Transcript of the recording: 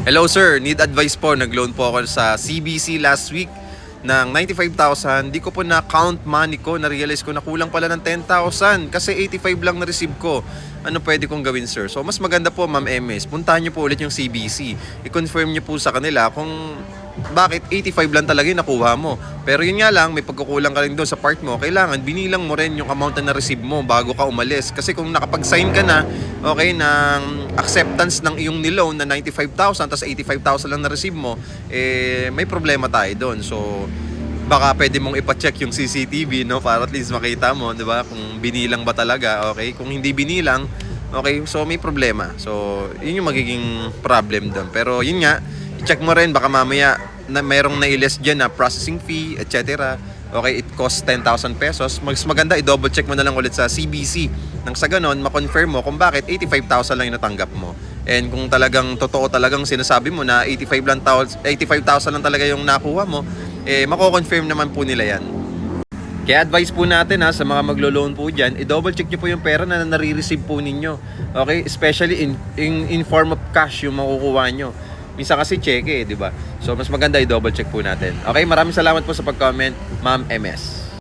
Hello sir, need advice po. Nag-loan po ako sa CBC last week ng 95,000. Di ko po na-count money ko. Na-realize ko na kulang pala ng 10,000 kasi 85 lang na-receive ko. Ano pwede kong gawin sir? So mas maganda po Ma'am MS, puntahan niyo po ulit yung CBC. I-confirm niyo po sa kanila kung bakit 85 lang talaga yung nakuha mo. Pero yun nga lang, may pagkukulang ka rin doon sa part mo. Kailangan binilang mo rin yung amount na na-receive mo bago ka umalis. Kasi kung nakapag-sign ka na, okay, ng acceptance ng iyong niloan na 95,000 tapos 85,000 lang na-receive mo, may problema tayo doon. So, baka pwede mong ipa-check yung CCTV, no? Para at least makita mo, di ba? Kung binilang ba talaga, okay? Kung hindi binilang, okay, so may problema. So, yun yung magiging problem doon. Pero yun nga, i-check mo rin, baka mamaya na merong na-less dyan na processing fee, etc. Okay, it costs 10,000 pesos. Mas maganda, i-double check mo na lang ulit sa CBC. Nang sa ganon, ma-confirm mo kung bakit 85,000 lang yung natanggap mo. And kung talagang totoo talagang sinasabi mo na 85,000 lang talaga yung nakuha mo, mako-confirm naman po nila yan. Kaya advice po natin sa mga maglo-loan po dyan, i-double check nyo po yung pera na nare-receive po ninyo. Okay? Especially in form of cash yung makukuha nyo. Minsan kasi cheque, di ba? So mas maganda i-double check po natin. Okay, maraming salamat po sa pag-comment, Ma'am MS.